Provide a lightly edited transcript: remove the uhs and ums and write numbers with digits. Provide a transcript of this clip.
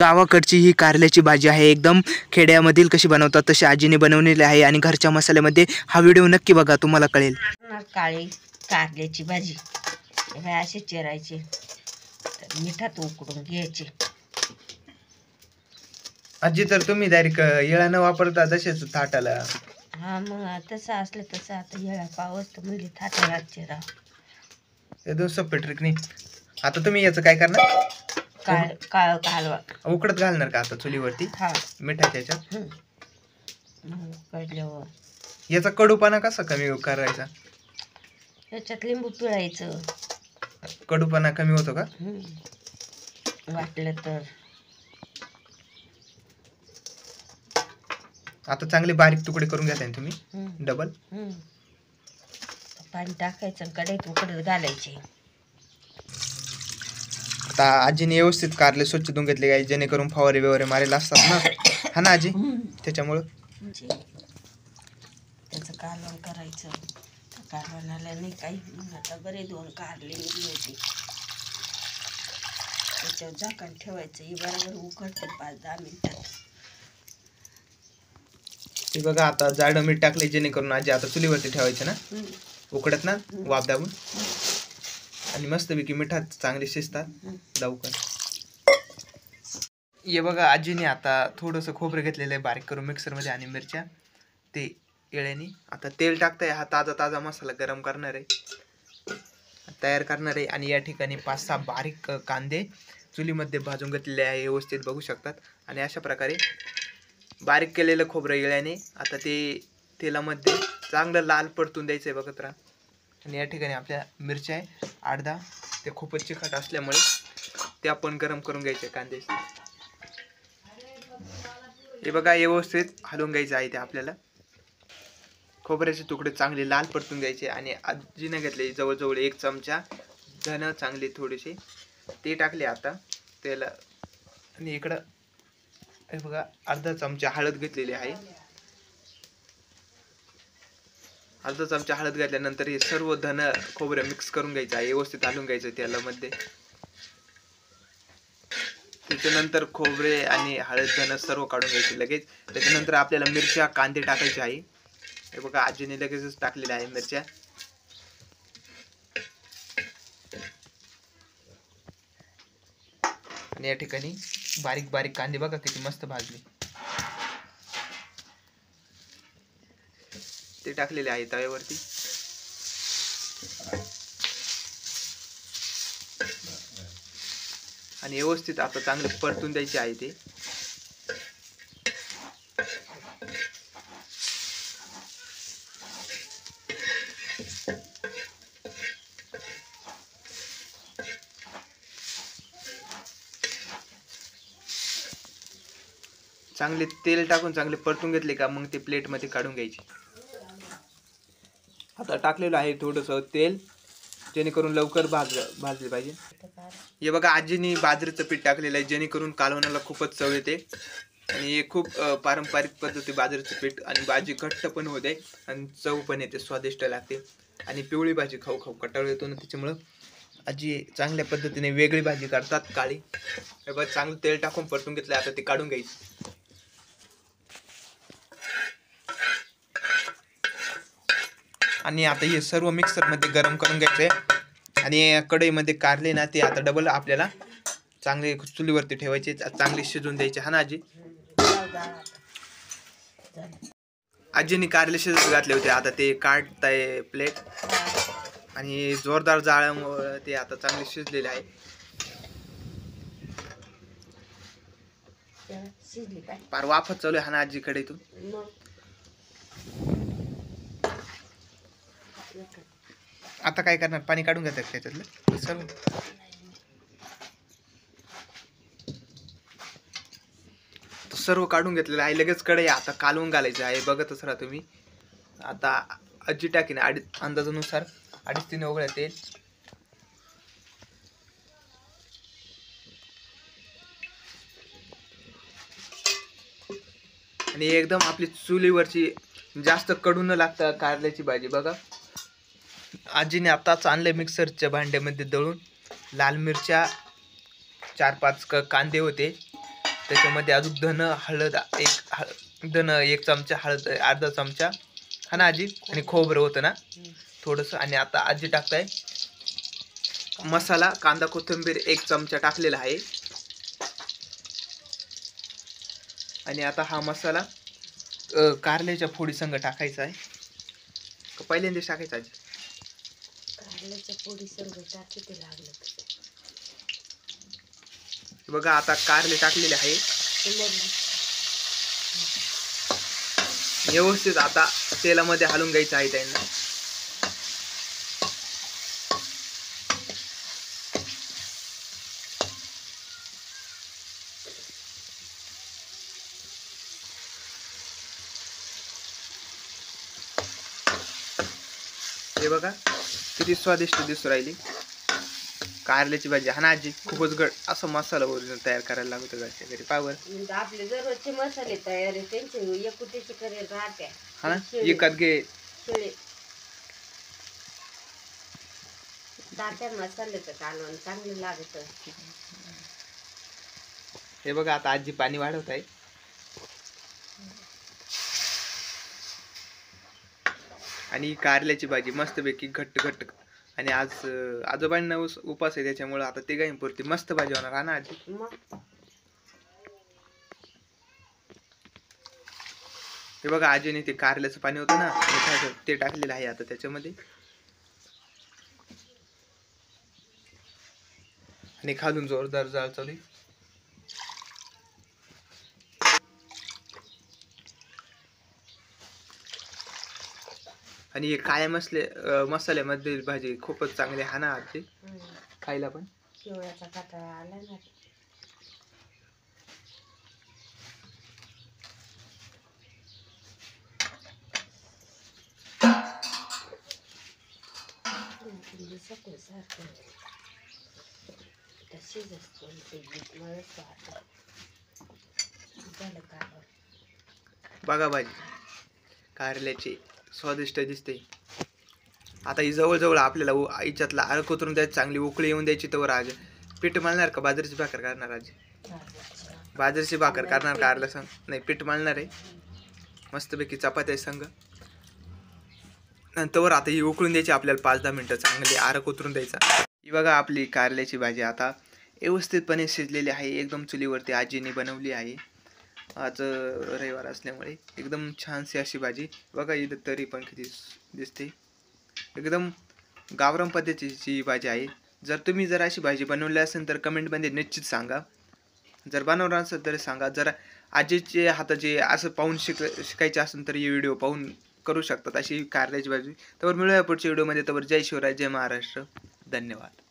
गावाकडची ही कारल्याची भाजी आहे, एकदम खेड्यामधील कशी बनवतात तशी आजीने बनवलेली आहे आणि घरच्या मसाल्यामध्ये हा व्हिडिओ नक्की बघा, तुम्हाला कळेल. काळी कारल्याची भाजी असे चिरायचे, मिठात उकडून घ्यायचे. आजी तर तुम्ही डायरेक्ट येळा न वापरता तसेच थाटाला. हा मग तसं असलं तसं आता येळा पावस तर म्हणजे थाटाला चिरा. एकदम सोपं ट्रिक नाही. आता तुम्ही याचं काय करणार? काळ कालवा उकडत घालणार का आता चुलीवरती? हा मिठाच्या ह्याच्यात. उकडल्यावर याचा कडूपणा कसा कमी करायचा? त्याच्यात लिंबू पिळायचं. कडूपणा कमी होतो का? वाटलं तर. आता चांगले बारीक तुकडे करून घेताय तुम्ही डबल. पाणी टाकायचं, कढईत उकडत घालायचे. आता आजीने व्यवस्थित कारले स्वच्छ धुवून घेतले काय, जेणेकरून फवारे बिवारे मारेला असतात ना, हा ना आजी? त्याच्यामुळं त्याचं कालवण करायचं. कालवणाला नाही काही, आता बरे 2 कारले निघले होते. त्याच्यावर झाकण ठेवायचं, ही बरोबर उकडते 5-10 मिनिटात. ते बघा आता जाड मीठ टाकले, जेणेकरून आजी आता चुलीवरती ठेवायचे ना उकडत ना, वाफ दाबून. आणि मस्तपैकी मिठात चांगले शिजतात लवकर. हे बघा आजीने आता थोडंसं खोबरं घेतलेलं आहे बारीक करून मिक्सरमध्ये आणि मिरच्या ते येळ्याने. आता तेल टाकताय, हा ताजा मसाला गरम करणार आहे, तयार करणार आहे. आणि या ठिकाणी 5-6 बारीक कांदे चुलीमध्ये भाजून घेतलेले आहे, व्यवस्थित बघू शकतात. आणि अशा प्रकारे बारीक केलेलं खोबरं येळ्याने आता ते तेलामध्ये चांगलं लाल परतून द्यायचं आहे, बघत राहा. आणि या ठिकाणी आपल्या मिरच्या आहे 8-10, ते खूपच चिकट असल्यामुळे ते आपण गरम करून घ्यायचे कांदे. हे बघा व्यवस्थित हलवून घ्यायचं आहे ते आपल्याला. खोबऱ्याचे तुकडे चांगले लाल परतून घ्यायचे. आणि आजीने घेतले जवळजवळ 1 चमचा धन चांगले थोडेसे ते टाकले आता तेल. आणि इकडं हे बघा अर्धा चमचा हळद घेतलेली आहे. अर्धा चमचा हळद घातल्यानंतर हे सर्व धन खोबरं मिक्स करून घ्यायचं आहे, व्यवस्थित हलवून घ्यायचं तेलामध्ये. त्याच्यानंतर खोबरे आणि हळद धन सर्व काढून घ्यायचे लगेच. त्याच्यानंतर आपल्याला मिरच्या कांदे टाकायचे आहे. हे बघा आजीने लगेचच टाकलेल्या आहे मिरच्या. आणि या ठिकाणी बारीक कांदे बघा किती मस्त भाजले, ते टाकलेले आहे तव्यावरती. आणि व्यवस्थित आता चांगले परतून द्यायचे आहे ते. चांगले तेल टाकून चांगले परतून घेतले का मग ते प्लेटमध्ये काढून घ्यायचे. आता टाकलेलं आहे थोडंसं तेल, जेणेकरून लवकर भाजले पाहिजे. हे बघा आजीने बाजरीचं पीठ टाकलेलं आहे, जेणेकरून कालवणाला खूपच चव येते. आणि हे खूप पारंपरिक पद्धती बाजरीचं पीठ. आणि भाजी घट्ट पण होते आणि चव पण येते, स्वादिष्ट लागते. आणि पिवळी भाजी खाऊ कटाळ येतो ना, त्याच्यामुळं आजी चांगल्या पद्धतीने वेगळी भाजी करतात काळी. हे बघा चांगलं तेल टाकून परतून घेतलं, आता ते काढून घ्यायचं. आणि आता हे सर्व मिक्सरमध्ये गरम करून घ्यायचे. आणि कढईमध्ये कारले ना ते आता डबल आपल्याला चांगले चुलीवरती ठेवायचे, चांगले शिजून द्यायचे, हा ना आजी? आजीने कारले शिजत घातले होते, आता ते काढताय प्लेट. आणि जोरदार जाळ्यामुळे ते आता चांगले शिजलेले आहे. फार वाफत चालू आहे, हा ना आजी कढईतून. आता काय करणार, पाणी काढून घेतात त्याच्यातलं सर्व. सर्व काढून घेतलेलं आहे, लगेच कढई आता कालवून घालायचं आहे, बघतच राहा तुम्ही. आता आजी टाकीने अंदाजानुसार 2.5-3 ओघळ्या तेल. आणि एकदम आपली चुलीवरची जास्त कडू न लागता कारल्याची भाजी बघा. आजीने आताच आणले मिक्सरच्या भांड्यामध्ये दळून. लाल मिरच्या 4-5 कांदे होते, त्याच्यामध्ये अजून धन हळद धन 1 चमचा, हळद अर्धा चमचा, हा ना आजी, आणि खोबरं होतं ना थोडंसं. आणि आता आजी टाकताय मसाला, कांदा कोथिंबीर 1 चमचा टाकलेला आहे. आणि आता हा मसाला कारल्याच्या फोडी संग टाकायचा आहे. पहिल्यांदाच टाकायचा आजी? कारल्याच्या पोळी संग टाकी ते लागलं. बघा आता कारले टाकलेले आहे व्यवस्थित. आता तेलामध्ये हलवून घ्यायचं आहे त्यांना. हे बघा किती स्वादिष्ट दिसू राहिली कारल्याची भाजी, हा ना आजी. खूपच असं मसाला ओरिजिनल तयार करायला लागतो घरच्या घरी. पावर आपले दररोजचे मसाले तयार आहे त्यांचे एकुटीचे करेल राहत्या, हा ना, एकात घे ताट्या मसाल्याचं कालवण चांगलं लागत. हे बघा आता आजी पाणी वाढवत आहे. आणि कारल्याची भाजी मस्तपैकी घट्ट घट्ट. आणि आज आजोबांना उपास आहे त्याच्यामुळे आता ते पुरती मस्त भाजी होणार, हा ना आजी. हे बघा आजीने ते कारल्याचं पाणी होतं ना ते टाकलेलं आहे आता त्याच्यामध्ये. आणि खालून जोरदार जाळ चालू आहे. आणि हे काळ्या मसाल्यामध्ये भाजी खूपच चांगली, हा ना आजी, खायला पण. शेवळ्याचा काटाळा आला ना. बघा भाजी कारल्याची स्वादिष्ट दिसते. आता ही जवळजवळ आपल्याला याच्यातला अर्क उतरून द्यायची, चांगली उकळी येऊन द्यायची. तर आज पीठ मळणार का बाजरीची भाकर करणार आजी? बाजरीची भाकर करणार कारला सांग? नाही, पीठ मळणार आहे मस्तपैकी चपात्या संग. नंतर आता ही उकळून द्यायची आपल्याला 5-10 मिनिटं, चांगली अर्क उतरून द्यायचा. ही बघा आपली कारल्याची भाजी आता व्यवस्थितपणे शिजलेली आहे. एकदम चुलीवरती आजीने बनवली आहे. आज रविवार असल्यामुळे एकदम छानशी अशी भाजी बघा. इथं तरी पण किती दिसते. एकदम गावरान पद्धतीची भाजी आहे. जर अशी भाजी बनवली असेल तर कमेंटमध्ये निश्चित सांगा. जर बनवणार असेल तर सांगा. जर आजीचे हाताचे असं पाहून शिकायचे असेल तर हे व्हिडिओ पाहून करू शकतात अशी कारल्याची भाजी. तर मिळूया पुढच्या व्हिडिओमध्ये. तर जय शिवराय, जय महाराष्ट्र, धन्यवाद.